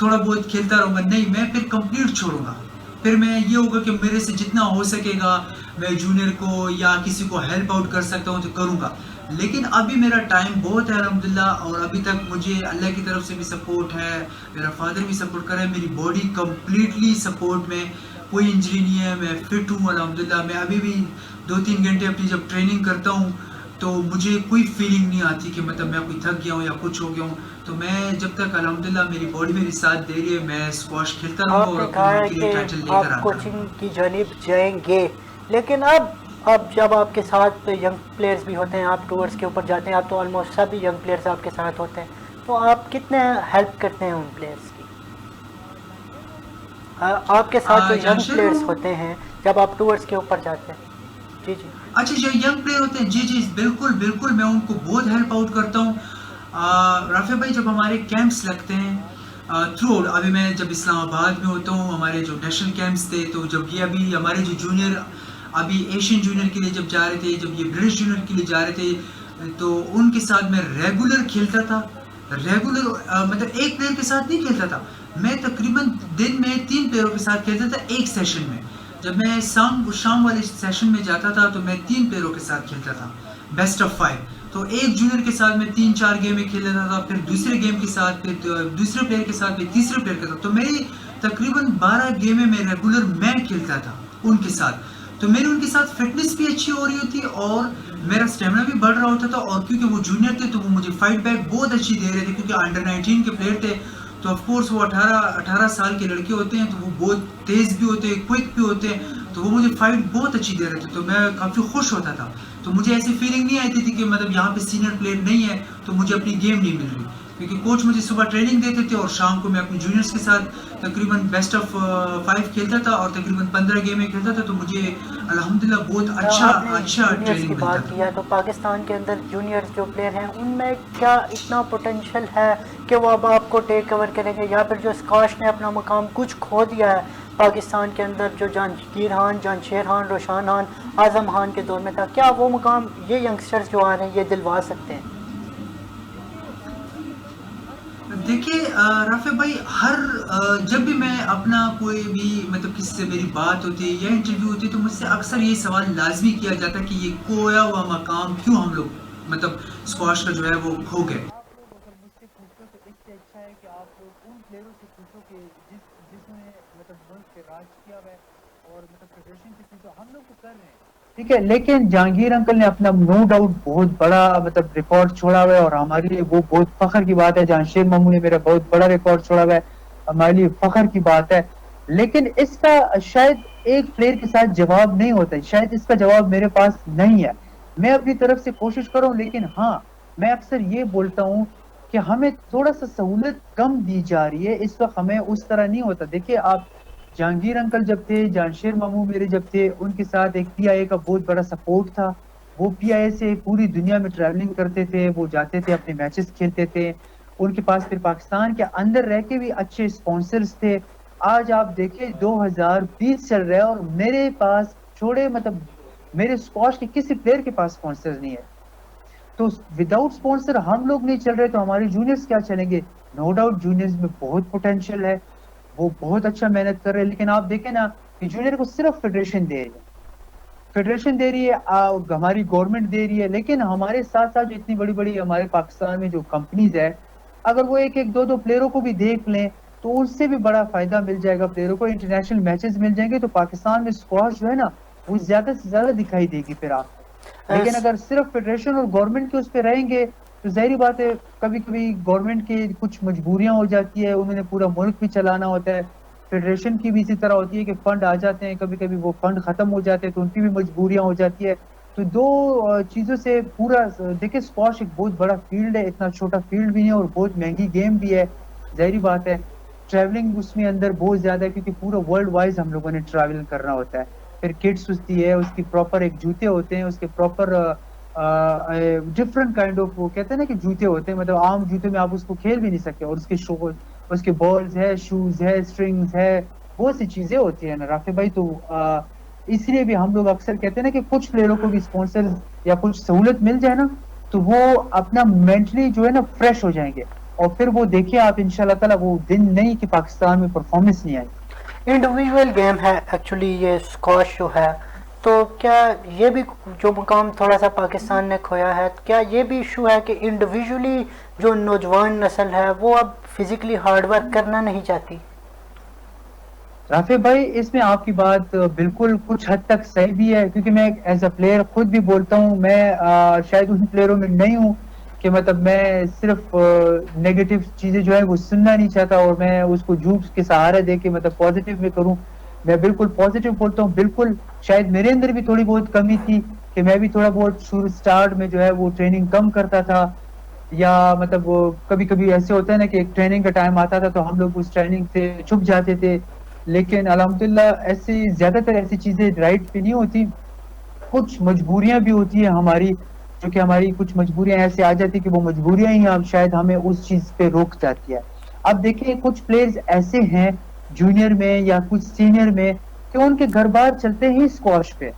थोड़ा बहुत खेलता रहूँगा, नहीं, मैं फिर कंप्लीट छोड़ूंगा। फिर मैं ये होगा कि मेरे से जितना हो सकेगा मैं जूनियर को या किसी को हेल्प आउट कर सकता हूँ तो करूँगा। लेकिन अभी मेरा टाइम बहुत है अल्हम्दुलिल्लाह, और अभी तक मुझे अल्लाह की तरफ से भी सपोर्ट है, मेरा फादर भी सपोर्ट कर रहा है, मेरी बॉडी कम्प्लीटली सपोर्ट में, कोई इंजरी नहीं है, मैं फिट हूँ अल्हम्दुलिल्लाह। मैं अभी भी 2-3 घंटे अपनी जब ट्रेनिंग करता हूँ तो मुझे कोई फीलिंग नहीं आती कि मतलब मैं कोई थक गया हूँ या कुछ हो गया हूँ। तो मैं जब तक अल्हम्दुलिल्लाह मेरी बॉडी मेरी साथ दे रही है, मैं स्क्वाश खेलता रहूँगा और आपने अपने कहा है मुल्क के लिए कि टाइटल लेकर आप आता रहूँगा। कोचिंग की जानिब जाएंगे, लेकिन अब जब आपके साथ यंग प्लेयर्स भी होते हैं, आप टूर्स के ऊपर जाते हैं, आप तो ऑलमोस्ट सभी यंग प्लेयर्स आपके साथ होते हैं, तो आप कितने हेल्प करते हैं उन प्लेयर्स की? आपके साथ जो यंग जमशेद प्लेयर्स होते हैं जब आप टूर्स के ऊपर जाते हैं? जी जी। अच्छा, जो यंग प्लेयर होते हैं, जी जी बिल्कुल बिल्कुल, मैं उनको बहुत हेल्प आउट करता हूँ। राफे भाई, जब हमारे कैंप्स लगते हैं थ्रू, अभी मैं जब इस्लामाबाद में होता हूँ, हमारे जो नेशनल कैंप्स थे, तो जब ये अभी हमारे जो जूनियर अभी एशियन जूनियर के लिए जब जा रहे थे, जब ये ब्रिटिश जूनियर के लिए जा रहे थे, तो उनके साथ मैं रेगुलर खेलता था। रेगुलर मतलब एक प्लेयर के साथ नहीं खेलता था, मैं तकरीबन दिन में 3 प्लेयरों के साथ खेलता था एक सेशन में। जब मैं शाम वाले सेशन में जाता था तो मैं 3 प्लेयरों के साथ खेलता था, बेस्ट ऑफ 5। तो एक जूनियर के साथ मैं 3-4 गेमें खेल लेता था, फिर दूसरे गेम के साथ, फिर दूसरे प्लेयर के साथ, फिर तीसरे प्लेयर के साथ। तो मेरी तकरीबन 12 गेमें में रेगुलर मैं खेलता था उनके साथ। तो मेरी उनके साथ फिटनेस भी अच्छी हो रही होती और मेरा स्टेमिना भी बढ़ रहा होता था। और क्योंकि वो जूनियर थे तो वो मुझे फाइट बैक बहुत अच्छी दे रहे थे, क्योंकि अंडर 19 के प्लेयर थे, तो ऑफ कोर्स वो 18 साल के लड़के होते हैं, तो वो बहुत तेज भी होते हैं, क्विक भी होते हैं, तो वो मुझे फाइट बहुत अच्छी दे रहे थे, तो मैं काफ़ी खुश होता था। तो मुझे ऐसी फीलिंग नहीं आती थी कि मतलब यहाँ पे सीनियर प्लेयर नहीं है तो मुझे अपनी गेम नहीं मिल रही, क्योंकि कोच मुझे सुबह ट्रेनिंग देते थे और शाम को मैं अपने जूनियर्स के साथ तकरीबन बेस्ट ऑफ 5 खेलता था और तकरीबन 15 गेमें खेलता था। तो मुझे अल्हम्दुलिल्लाह बहुत अच्छा जूनियर्स ट्रेनिंग की मिलता बात था। किया तो पाकिस्तान के अंदर जूनियर्स जो प्लेयर हैं उनमें क्या इतना पोटेंशियल है कि वो अब आपको टेक कवर करेंगे, या फिर जो स्कॉश ने अपना मुकाम कुछ खो दिया है पाकिस्तान के अंदर, जो जहांगीर खान, जहांशेर खान, रोशान खान, आजम खान के दौर में था, क्या वो मुकाम ये यंगस्टर्स जो आ रहे हैं ये दिलवा सकते हैं? देखिए राफे भाई, जब भी मैं अपना कोई भी मतलब किसी से मेरी बात होती है या इंटरव्यू होती है तो मुझसे अक्सर ये सवाल लाजमी किया जाता है कि ये खोया हुआ मकाम क्यों हम लोग मतलब स्क्वाश का जो है वो खो गए। आप लोग अगर मुझसे पूछो तो इससे अच्छा है कि आप लोग उन प्लेयरों से पूछो कि जिसने मतलब मुल्क पे राज किया हुआ है और मतलब फेडरेशन से पूछो, हम लोग तो कर रहे हैं, ठीक है। लेकिन जहांगीर अंकल ने अपना नो डाउट बहुत बड़ा मतलब रिकॉर्ड छोड़ा हुआ है और हमारे लिए वो बहुत फख्र की बात है। जहांशेर मामू ने मेरा बहुत बड़ा रिकॉर्ड छोड़ा हुआ है, हमारे लिए फख्र की बात है। लेकिन इसका शायद एक प्लेयर के साथ जवाब नहीं होता है, शायद इसका जवाब मेरे पास नहीं है। मैं अपनी तरफ से कोशिश करूं, लेकिन हाँ, मैं अक्सर ये बोलता हूँ कि हमें थोड़ा सा सहूलत कम दी जा रही है इस वक्त, हमें उस तरह नहीं होता। देखिए आप, जहांगीर अंकल जब थे, जहांशेर मामू मेरे जब थे, उनके साथ एक पीआईए का बहुत बड़ा सपोर्ट था। वो पीआईए से पूरी दुनिया में ट्रैवलिंग करते थे, वो जाते थे, अपने मैचेस खेलते थे। उनके पास फिर पाकिस्तान के अंदर रह के भी अच्छे स्पॉन्सर्स थे। आज आप देखिए 2020 चल रहा है और मेरे पास छोड़े मतलब मेरे स्क्वाश के किसी प्लेयर के पास स्पॉन्सर्स नहीं है। तो विदाउट स्पॉन्सर हम लोग नहीं चल रहे तो हमारे जूनियर्स क्या चलेंगे? नो डाउट जूनियर्स में बहुत पोटेंशियल है, वो बहुत अच्छा मेहनत कर रहे हैं। लेकिन आप देखें ना कि जूनियर को सिर्फ फेडरेशन दे रही है, फेडरेशन दे रही है, हमारी गवर्नमेंट दे रही है। लेकिन हमारे साथ साथ जो इतनी बड़ी बड़ी हमारे पाकिस्तान में जो कंपनीज है, अगर वो एक एक दो दो प्लेयरों को भी देख लें तो उससे भी बड़ा फायदा मिल जाएगा प्लेयरों को, इंटरनेशनल मैचेस मिल जाएंगे तो पाकिस्तान में स्क्वाश जो है ना वो ज्यादा से ज्यादा दिखाई देगी फिर आपको। लेकिन अगर सिर्फ फेडरेशन और गवर्नमेंट के उस पर रहेंगे तो जाहिर बात है कभी कभी गवर्नमेंट की कुछ मजबूरियां हो जाती है, उन्होंने पूरा मुल्क भी चलाना होता है। फेडरेशन की भी इसी तरह होती है कि फंड आ जाते हैं, कभी कभी वो फंड खत्म हो जाते हैं तो उनकी भी मजबूरियां हो जाती है। तो दो चीजों से पूरा देखिए, स्क्वाश एक बहुत बड़ा फील्ड है, इतना छोटा फील्ड भी नहीं और बहुत महंगी गेम भी है। जाहिर बात है ट्रैवलिंग उसमें अंदर बहुत ज्यादा है, क्योंकि पूरा वर्ल्ड वाइज हम लोगों ने ट्रैवल करना होता है। फिर किट्स होती है, उसकी प्रॉपर एक जूते होते हैं, उसके प्रॉपर डिफरेंट काइंड ऑफ वो कहते हैं ना कि जूते होते हैं, मतलब आम जूते में आप उसको खेल भी नहीं सकते। और उसके शो, उसके बॉल्स है, शूज है, स्ट्रिंग्स है, बहुत सी चीजें होती है ना राफे भाई। तो इसलिए भी हम लोग अक्सर कहते हैं ना कि कुछ प्लेयरों को भी स्पॉन्सर या कुछ सहूलत मिल जाए ना तो वो अपना मेंटली जो है ना फ्रेश हो जाएंगे। और फिर वो देखिए आप इंशाल्लाह ताला वो दिन नहीं कि पाकिस्तान में परफॉर्मेंस नहीं आई। इंडिविजुअल गेम है एक्चुअली ये स्क्वाश जो है, तो क्या ये भी जो मुकाम थोड़ा सा पाकिस्तान ने खोया है, क्या ये भी इशू है कि इंडिविजुअली जो नौजवान नस्ल है वो अब फिजिकली हार्ड वर्क करना नहीं चाहती? राफे भाई इसमें आपकी बात बिल्कुल कुछ हद तक सही भी है, क्योंकि मैं एज अ प्लेयर खुद भी बोलता हूँ, मैं शायद उन प्लेयरों में नहीं हूँ कि मतलब मैं सिर्फ नेगेटिव चीजें जो है वो सुनना नहीं चाहता और मैं उसको झूठ के सहारे दे के मतलब पॉजिटिव में करूँ। मैं बिल्कुल पॉजिटिव बोलता हूँ। बिल्कुल शायद मेरे अंदर भी थोड़ी बहुत कमी थी कि मैं भी थोड़ा बहुत शुरू स्टार्ट में जो है वो ट्रेनिंग कम करता था, या मतलब वो कभी कभी ऐसे होता है ना कि एक ट्रेनिंग का टाइम आता था तो हम लोग उस ट्रेनिंग से छुप जाते थे। लेकिन अल्हम्दुलिल्लाह ऐसी ज्यादातर ऐसी चीजें राइट पे नहीं होती, कुछ मजबूरियां भी होती है हमारी, जो कि हमारी कुछ मजबूरियां ऐसे आ जाती है कि वो मजबूरियां ही हम शायद हमें उस चीज पे रोक जाती है। अब देखिए कुछ प्लेयर्स ऐसे हैं जूनियर में या कुछ सीनियर में कि उनके घर बार चलते ही स्क्वाश पे,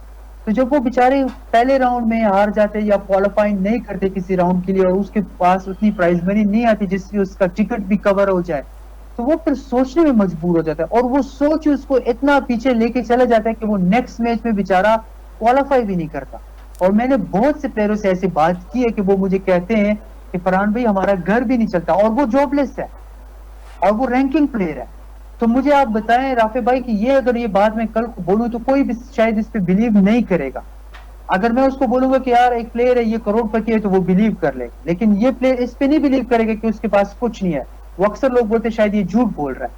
तो जब वो बेचारे पहले राउंड में हार जाते या क्वालिफाई नहीं करते किसी राउंड के लिए और उसके पास उतनी प्राइज मनी नहीं आती जिससे उसका टिकट भी कवर हो जाए, तो वो फिर सोचने में मजबूर हो जाता है और वो सोच उसको इतना पीछे लेके चला जाता है कि वो नेक्स्ट मैच में बेचारा क्वालिफाई भी नहीं करता। और मैंने बहुत से प्लेयरों से ऐसी बात की है कि वो मुझे कहते हैं कि फरहान भाई हमारा घर भी नहीं चलता, और वो जॉबलेस है और वो रैंकिंग प्लेयर है। तो मुझे आप बताएं राफे भाई कि ये अगर ये बात मैं कल को बोलूं तो कोई भी शायद इस पे बिलीव नहीं करेगा। अगर मैं उसको बोलूंगा कि यार एक प्लेयर है ये करोड़पति है तो वो बिलीव कर लेगा, लेकिन ये प्लेयर इस पे नहीं बिलीव करेगा कि उसके पास कुछ नहीं है। वो अक्सर लोग बोलते हैं शायद ये झूठ बोल रहा है,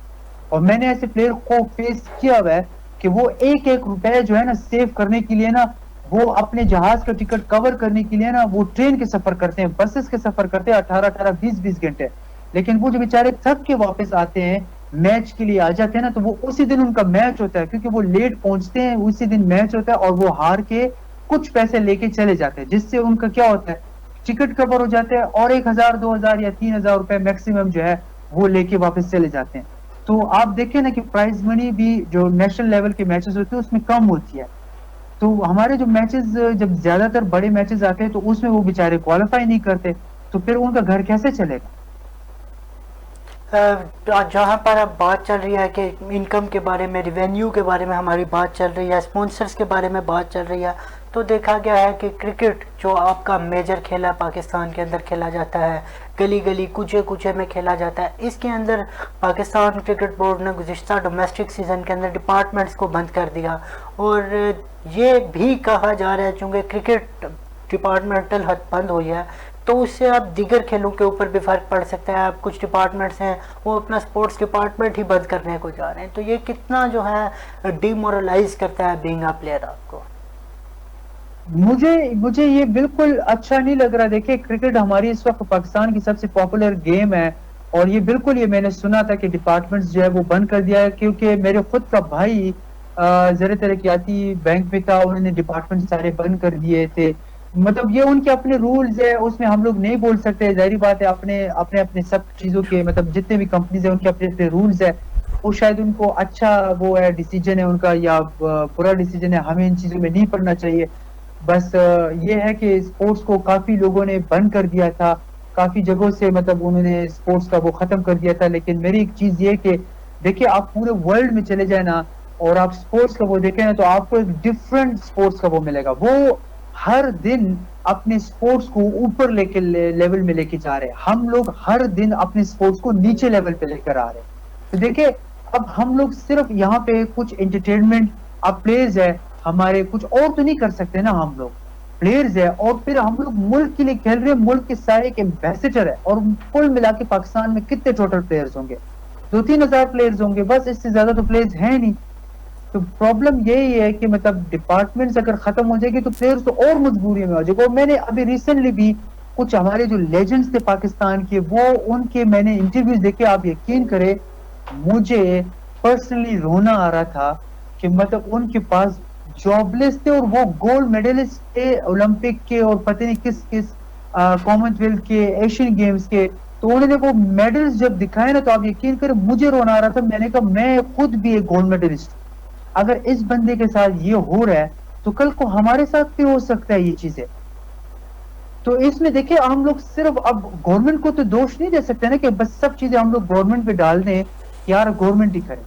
और मैंने ऐसे प्लेयर को फेस किया हुआ है कि वो एक एक रुपए जो है ना सेव करने के लिए ना, वो अपने जहाज का टिकट कवर करने के लिए ना वो ट्रेन के सफर करते हैं, बसेस के सफर करते हैं 18-18 20-20 घंटे। लेकिन वो जो बेचारे थक के वापस आते हैं मैच के लिए आ जाते हैं ना, तो वो उसी दिन उनका मैच होता है, क्योंकि वो लेट पहुंचते हैं उसी दिन मैच होता है और वो हार के कुछ पैसे लेके चले जाते हैं, जिससे उनका क्या होता है टिकट कवर हो जाते हैं और 1000 2000 या 3000 रुपए मैक्सिमम जो है वो लेके वापस चले जाते हैं। तो आप देखें ना कि प्राइज मनी भी जो नेशनल लेवल के मैचेस होते हैं उसमें कम होती है। तो हमारे जो मैचेस जब ज्यादातर बड़े मैचेस आते हैं तो उसमें वो बेचारे क्वालिफाई नहीं करते, तो फिर उनका घर कैसे चलेगा? जहाँ पर अब बात चल रही है कि इनकम के बारे में, रिवेन्यू के बारे में हमारी बात चल रही है, स्पॉन्सर्स के बारे में बात चल रही है, तो देखा गया है कि क्रिकेट जो आपका मेजर खेल है पाकिस्तान के अंदर खेला जाता है, गली गली कूचे कूचे में खेला जाता है, इसके अंदर पाकिस्तान क्रिकेट बोर्ड ने गुज़िश्ता डोमेस्टिक सीज़न के अंदर डिपार्टमेंट्स को बंद कर दिया। और ये भी कहा जा रहा है चूँकि क्रिकेट डिपार्टमेंटल हद बंद हुई है तो उससे आप दीगर खेलों के ऊपर भी फ़र्क पड़ सकता है। आप कुछ डिपार्टमेंट्स हैं वो अपना स्पोर्ट्स डिपार्टमेंट ही बंद करने को जा रहे हैं, तो ये कितना जो है डिमोरलाइज करता है बीइंग अ प्लेयर आपको? मुझे ये बिल्कुल अच्छा नहीं लग रहा। देखिए क्रिकेट हमारी इस वक्त पाकिस्तान की सबसे पॉपुलर गेम है, और ये बिल्कुल ये मैंने सुना था कि डिपार्टमेंट्स जो है वो बंद कर दिया है, क्योंकि मेरे खुद का भाई ज़र तरक्याती बैंक में था, उन्होंने डिपार्टमेंट सारे बंद कर दिए थे। मतलब ये उनके अपने रूल्स है, उसमें हम लोग नहीं बोल सकते, जाहिर बात है। अपने अपने अपने सब चीजों के मतलब जितने भी कंपनीज है उनके अपने अपने रूल्स है, वो शायद उनको अच्छा वो है डिसीजन है उनका या बुरा डिसीजन है, हमें इन चीजों में नहीं पड़ना चाहिए। बस ये है कि स्पोर्ट्स को काफी लोगों ने बंद कर दिया था, काफी जगहों से मतलब उन्होंने स्पोर्ट्स का वो खत्म कर दिया था। लेकिन मेरी एक चीज ये कि देखिए आप पूरे वर्ल्ड में चले जाए ना और आप स्पोर्ट्स का वो देखें ना, तो आपको एक डिफरेंट स्पोर्ट्स का वो मिलेगा। वो हर दिन अपने स्पोर्ट्स को ऊपर लेके लेवल में लेके जा रहे हैं, हम लोग हर दिन अपने स्पोर्ट्स को नीचे लेवल पे लेकर आ रहे हैं। तो देखिए अब हम लोग सिर्फ यहाँ पे कुछ एंटरटेनमेंट, अब प्लेयर्स है हमारे, कुछ और तो नहीं कर सकते ना, हम लोग प्लेयर्स है और फिर हम लोग मुल्क के लिए खेल रहे हैं, मुल्क के सारे एक एम्बेसडर है। और कुल मिला के पाकिस्तान में कितने टोटल प्लेयर्स होंगे? 2-3 हजार प्लेयर्स होंगे बस, इससे ज्यादा तो प्लेयर्स हैं नहीं। तो प्रॉब्लम यही है कि मतलब डिपार्टमेंट्स अगर खत्म हो जाएगी तो प्लेयर्स तो और मजबूरी में हो जाएगा। और मैंने अभी रिसेंटली भी कुछ हमारे जो लेजेंड्स थे पाकिस्तान के, वो उनके मैंने इंटरव्यूज देखे, आप यकीन करें मुझे पर्सनली रोना आ रहा था कि मतलब उनके पास जॉबलेस थे और वो गोल्ड मेडलिस्ट थे ओलंपिक के और पता नहीं किस किस कॉमनवेल्थ के, एशियन गेम्स के। तो उन्होंने वो मेडल्स जब दिखाए ना तो आप यकीन करें मुझे रोना आ रहा था। मैंने कहा मैं खुद भी एक गोल्ड मेडलिस्ट, अगर इस बंदे के साथ ये हो रहा है तो कल को हमारे साथ भी हो सकता है ये चीजें। तो इसमें देखिए हम लोग सिर्फ अब गवर्नमेंट को तो दोष नहीं दे सकते ना कि बस सब चीजें हम लोग गवर्नमेंट पे डाल दें, यार गवर्नमेंट ही करे।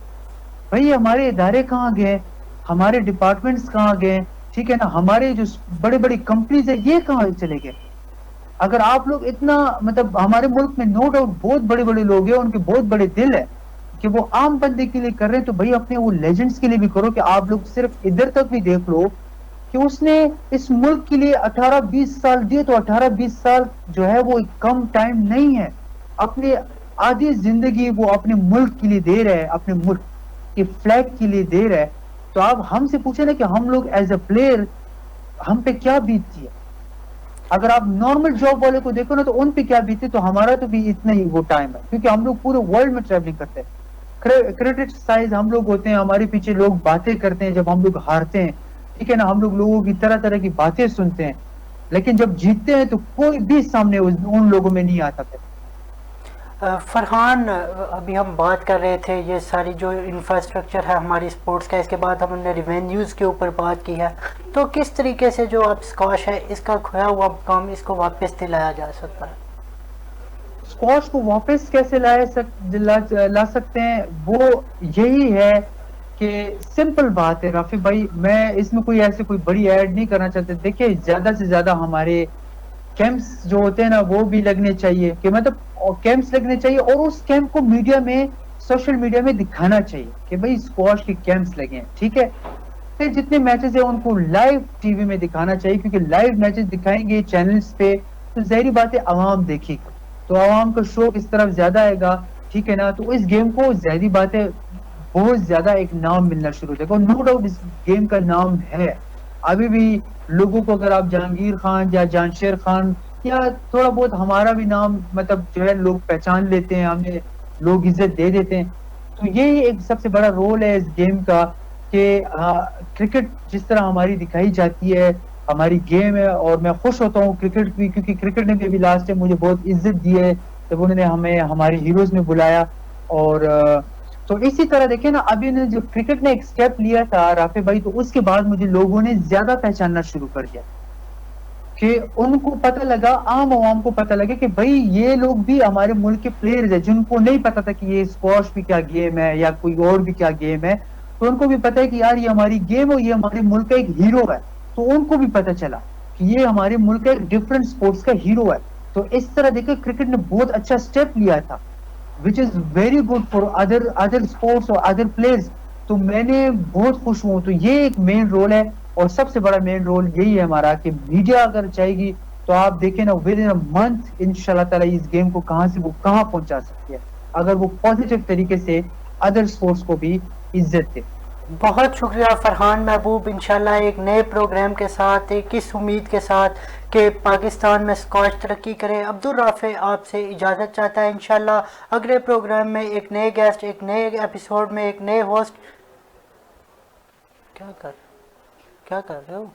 भाई हमारे इदारे कहाँ गए, हमारे डिपार्टमेंट्स कहाँ गए, ठीक है ना, हमारे जो बड़े बड़ी कंपनीज है ये कहाँ चले गए। अगर आप लोग इतना मतलब हमारे मुल्क में नो डाउट बहुत बड़े बड़े लोग हैं, उनके बहुत बड़े दिल है कि वो आम बंदे के लिए कर रहे हैं, तो भाई अपने वो लेजेंड्स के लिए भी करो। कि आप लोग सिर्फ इधर तक भी देख लो कि उसने इस मुल्क के लिए 18-20 साल दिए, तो 18-20 साल जो है वो एक कम टाइम नहीं है। अपनी आधी जिंदगी वो अपने मुल्क के लिए दे रहे हैं, अपने मुल्क के फ्लैग के लिए दे रहे हैं। तो आप हमसे पूछे ना कि हम लोग एज अ प्लेयर हम पे क्या बीतती है। अगर आप नॉर्मल जॉब वाले को देखो ना तो उन पे क्या बीते, तो हमारा तो भी इतना ही वो टाइम है, क्योंकि हम लोग पूरे वर्ल्ड में ट्रैवलिंग करते हैं। क्रिटिसाइज हम लोग होते हैं, हमारे पीछे लोग बातें करते हैं जब हम लोग हारते हैं, ठीक है ना, हम लोग लोगों की तरह तरह की बातें सुनते हैं, लेकिन जब जीतते हैं तो कोई भी सामने उन लोगों में नहीं आता था। फरहान, अभी हम बात कर रहे थे ये सारी जो इंफ्रास्ट्रक्चर है हमारी स्पोर्ट्स का, इसके बाद हमने रिवेन्यूज़ के ऊपर बात की है, तो किस तरीके से जो अब स्कॉश है इसका खोया हुआ काम इसको वापस दिलाया जा सकता है? स्क्वाश को वापस कैसे ला सकते हैं, वो यही है कि सिंपल बात है राफी भाई, मैं इसमें कोई ऐसे कोई बड़ी ऐड नहीं करना चाहते। देखिए ज्यादा से ज्यादा हमारे कैंप्स जो होते हैं ना वो भी लगने चाहिए, कि मतलब कैंप्स लगने चाहिए, और उस कैंप को मीडिया में, सोशल मीडिया में दिखाना चाहिए कि भाई स्क्वाश के कैंप्स लगे हैं, ठीक है। फिर जितने मैचेस है उनको लाइव टीवी में दिखाना चाहिए, क्योंकि लाइव मैचेस दिखाएंगे चैनल्स पे तो जाहिर बात है आवाम देखेगी, तो आवाम का शौक इस तरफ ज्यादा आएगा, ठीक है ना। तो इस गेम को जाहिर बात है बहुत ज्यादा एक नाम मिलना शुरू हो जाएगा, और नो डाउट इस गेम का नाम है अभी भी लोगों को। अगर आप जहांगीर खान या जानशेर खान या थोड़ा बहुत हमारा भी नाम मतलब जो है लोग पहचान लेते हैं, हमें लोग इज्जत दे देते हैं। तो यही एक सबसे बड़ा रोल है इस गेम का कि क्रिकेट जिस तरह हमारी दिखाई जाती है, हमारी गेम है, और मैं खुश होता हूँ क्रिकेट भी, क्योंकि क्रिकेट ने भी अभी लास्ट टाइम मुझे बहुत इज्जत दी है जब उन्होंने हमें हमारे हीरोज में बुलाया। और तो इसी तरह देखें ना, अभी ने जो क्रिकेट ने एक स्टेप लिया था राफे भाई, तो उसके बाद मुझे लोगों ने ज्यादा पहचानना शुरू कर दिया, कि उनको पता लगा, आम आवाम को पता लगा कि भाई ये लोग भी हमारे मुल्क के प्लेयर्स हैं, जिनको नहीं पता था कि ये स्क्वॉश भी क्या गेम है या कोई और भी क्या गेम है, तो उनको भी पता है कि यार ये हमारी गेम है, ये हमारे मुल्क का एक हीरो है। तो उनको भी पता चला कि ये हमारे मुल्क का एक डिफरेंट स्पोर्ट्स का हीरो है। तो इस तरह देखिए क्रिकेट ने बहुत अच्छा स्टेप लिया था, which is very good for other sports और अदर प्लेयर्स। तो मैंने बहुत खुश हूँ। तो ये एक मेन रोल है, और सबसे बड़ा मेन रोल यही है हमारा कि मीडिया अगर चाहेगी तो आप देखें ना, विद इन अ मंथ इंशाल्लाह ताला इस गेम को कहां से वो कहां पहुंचा सकती है, अगर वो पॉजिटिव तरीके से अदर स्पोर्ट्स को भी इज्जत दे। बहुत शुक्रिया फरहान महबूब। इंशाल्लाह एक नए प्रोग्राम के साथ, एक इस उम्मीद के साथ कि पाकिस्तान में स्क्वॉश तरक्की करे, अब्दुल राफे आपसे इजाज़त चाहता है। इंशाल्लाह अगले प्रोग्राम में एक नए गेस्ट, एक नए एपिसोड में एक नए होस्ट। क्या कर रहे हो?